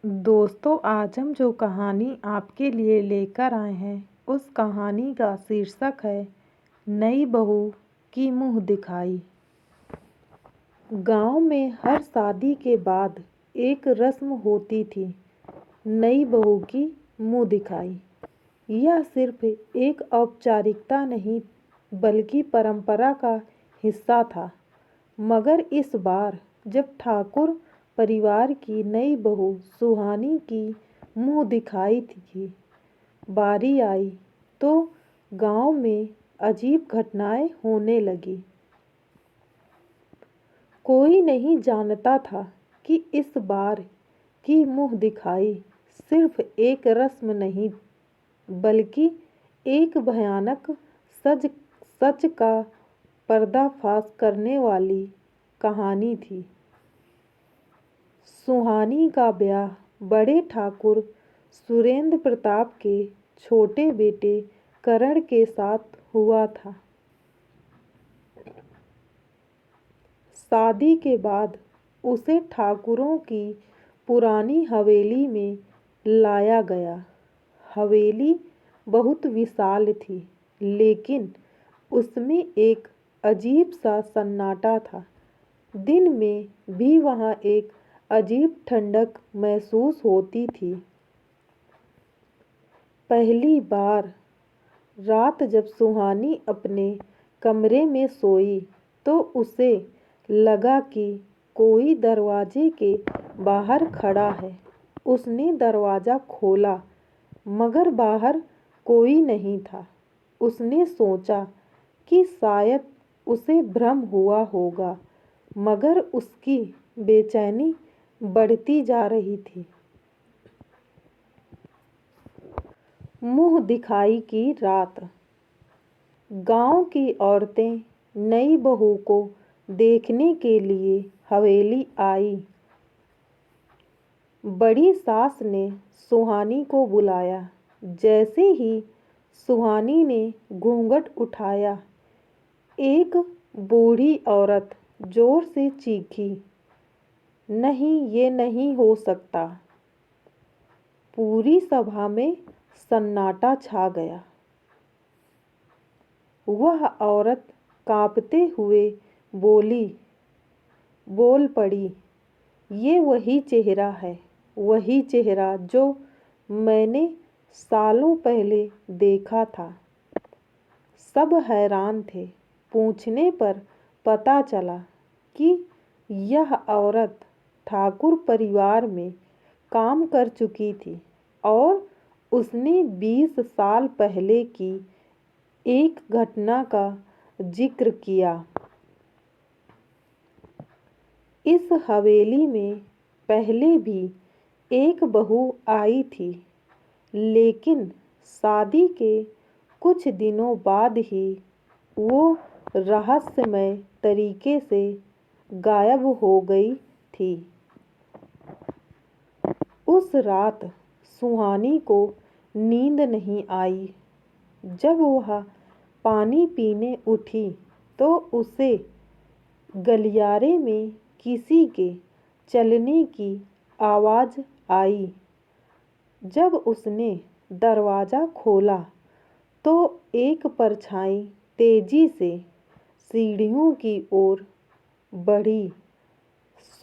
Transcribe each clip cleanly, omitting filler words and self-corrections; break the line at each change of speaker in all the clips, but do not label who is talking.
दोस्तों, आज हम जो कहानी आपके लिए लेकर आए हैं उस कहानी का शीर्षक है नई बहू की मुंह दिखाई। गांव में हर शादी के बाद एक रस्म होती थी, नई बहू की मुंह दिखाई। यह सिर्फ एक औपचारिकता नहीं बल्कि परंपरा का हिस्सा था। मगर इस बार जब ठाकुर परिवार की नई बहू सुहानी की मुंह दिखाई की बारी आई तो गांव में अजीब घटनाएं होने लगी। कोई नहीं जानता था कि इस बार की मुंह दिखाई सिर्फ एक रस्म नहीं बल्कि एक भयानक सच सच का पर्दाफाश करने वाली कहानी थी। सुहानी का ब्याह बड़े ठाकुर सुरेंद्र प्रताप के छोटे बेटे करण के साथ हुआ था। शादी के बाद उसे ठाकुरों की पुरानी हवेली में लाया गया। हवेली बहुत विशाल थी, लेकिन उसमें एक अजीब सा सन्नाटा था। दिन में भी वहाँ एक अजीब ठंडक महसूस होती थी। पहली बार रात जब सुहानी अपने कमरे में सोई तो उसे लगा कि कोई दरवाजे के बाहर खड़ा है। उसने दरवाज़ा खोला मगर बाहर कोई नहीं था। उसने सोचा कि शायद उसे भ्रम हुआ होगा, मगर उसकी बेचैनी बढ़ती जा रही थी। मुंह दिखाई की रात। गांव की औरतें नई बहू को देखने के लिए हवेली आई। बड़ी सास ने सुहानी को बुलाया। जैसे ही सुहानी ने घूंघट उठाया, एक बूढ़ी औरत जोर से चीखी, नहीं, ये नहीं हो सकता। पूरी सभा में सन्नाटा छा गया। वह औरत कांपते हुए बोल पड़ी, ये वही चेहरा है, वही चेहरा जो मैंने सालों पहले देखा था। सब हैरान थे। पूछने पर पता चला कि यह औरत ठाकुर परिवार में काम कर चुकी थी और उसने 20 साल पहले की एक घटना का जिक्र किया। इस हवेली में पहले भी एक बहू आई थी, लेकिन शादी के कुछ दिनों बाद ही वो रहस्यमय तरीके से गायब हो गई थी। उस रात सुहानी को नींद नहीं आई। जब वह पानी पीने उठी तो उसे गलियारे में किसी के चलने की आवाज़ आई। जब उसने दरवाज़ा खोला तो एक परछाई तेजी से सीढ़ियों की ओर बढ़ी।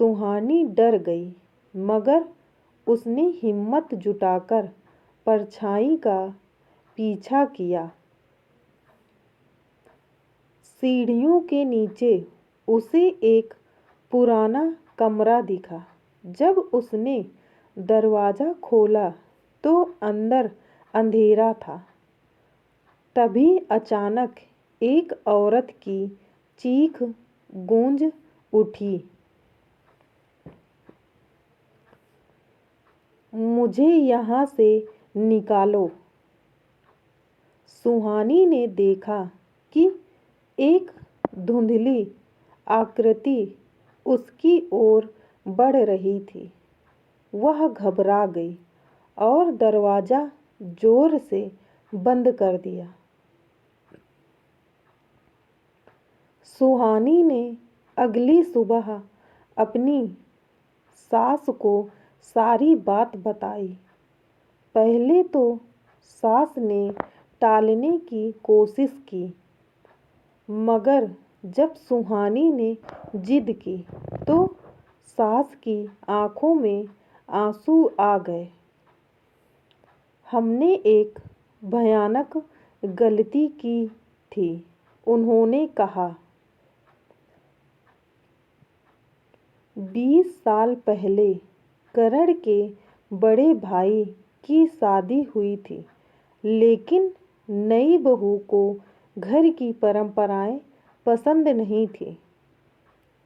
सुहानी डर गई, मगर उसने हिम्मत जुटाकर परछाई का पीछा किया। सीढ़ियों के नीचे उसे एक पुराना कमरा दिखा। जब उसने दरवाज़ा खोला तो अंदर अंधेरा था। तभी अचानक एक औरत की चीख गूंज उठी, मुझे यहाँ से निकालो। सुहानी ने देखा कि एक धुंधली आकृति उसकी ओर बढ़ रही थी। वह घबरा गई और दरवाज़ा जोर से बंद कर दिया। सुहानी ने अगली सुबह अपनी सास को सारी बात बताई। पहले तो सास ने टालने की कोशिश की, मगर जब सुहानी ने जिद की तो सास की आंखों में आंसू आ गए। हमने एक भयानक गलती की थी, उन्होंने कहा। 20 साल पहले करण के बड़े भाई की शादी हुई थी, लेकिन नई बहू को घर की परंपराएं पसंद नहीं थी।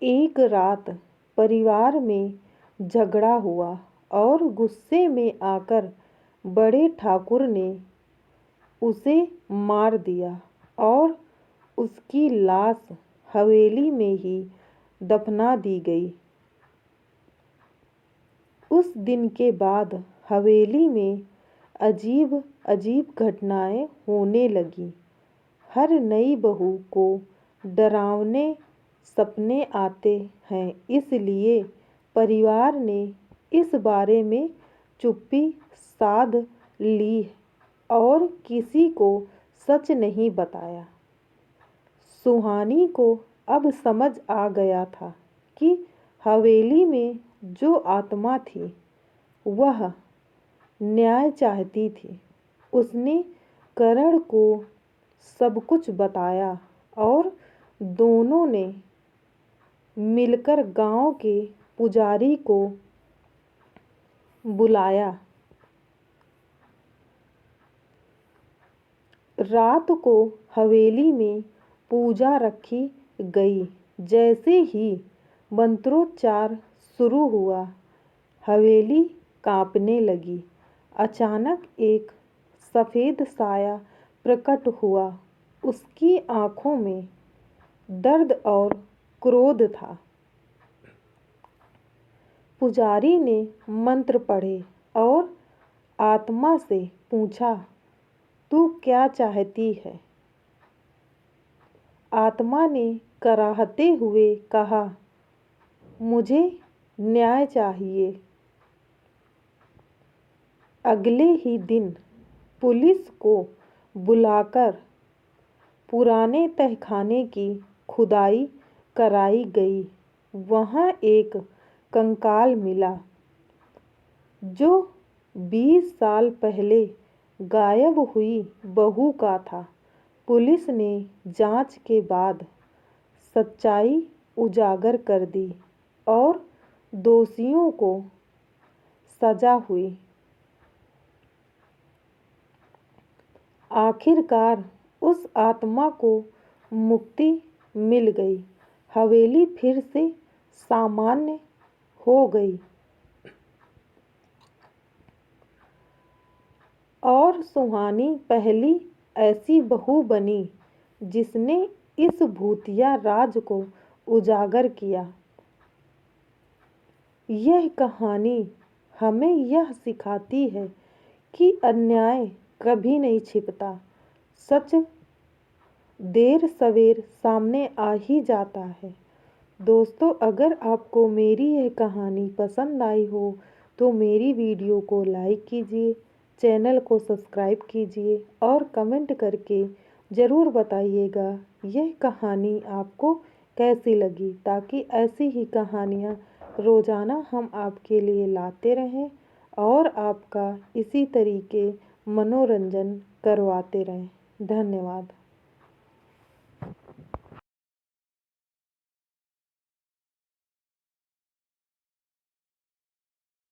एक रात परिवार में झगड़ा हुआ और गुस्से में आकर बड़े ठाकुर ने उसे मार दिया और उसकी लाश हवेली में ही दफना दी गई। उस दिन के बाद हवेली में अजीब अजीब घटनाएं होने लगीं। हर नई बहू को डरावने सपने आते हैं, इसलिए परिवार ने इस बारे में चुप्पी साध ली और किसी को सच नहीं बताया। सुहानी को अब समझ आ गया था कि हवेली में जो आत्मा थी वह न्याय चाहती थी। उसने करण को सब कुछ बताया और दोनों ने मिलकर गांव के पुजारी को बुलाया। रात को हवेली में पूजा रखी गई। जैसे ही मंत्रोच्चार शुरू हुआ, हवेली कांपने लगी। अचानक एक सफ़ेद साया प्रकट हुआ। उसकी आंखों में दर्द और क्रोध था। पुजारी ने मंत्र पढ़े और आत्मा से पूछा, तू क्या चाहती है? आत्मा ने कराहते हुए कहा, मुझे न्याय चाहिए। अगले ही दिन पुलिस को बुलाकर पुराने तहखाने की खुदाई कराई गई। वहाँ एक कंकाल मिला जो 20 साल पहले गायब हुई बहू का था। पुलिस ने जांच के बाद सच्चाई उजागर कर दी और दोषियों को सजा हुई। आखिरकार उस आत्मा को मुक्ति मिल गई। हवेली फिर से सामान्य हो गई और सुहानी पहली ऐसी बहू बनी जिसने इस भूतिया राज को उजागर किया। यह कहानी हमें यह सिखाती है कि अन्याय कभी नहीं छिपता। सच देर सवेर सामने आ ही जाता है। दोस्तों, अगर आपको मेरी यह कहानी पसंद आई हो तो मेरी वीडियो को लाइक कीजिए, चैनल को सब्सक्राइब कीजिए और कमेंट करके ज़रूर बताइएगा यह कहानी आपको कैसी लगी, ताकि ऐसी ही कहानियाँ रोज़ाना हम आपके लिए लाते रहें और आपका इसी तरीके मनोरंजन करवाते रहें। धन्यवाद।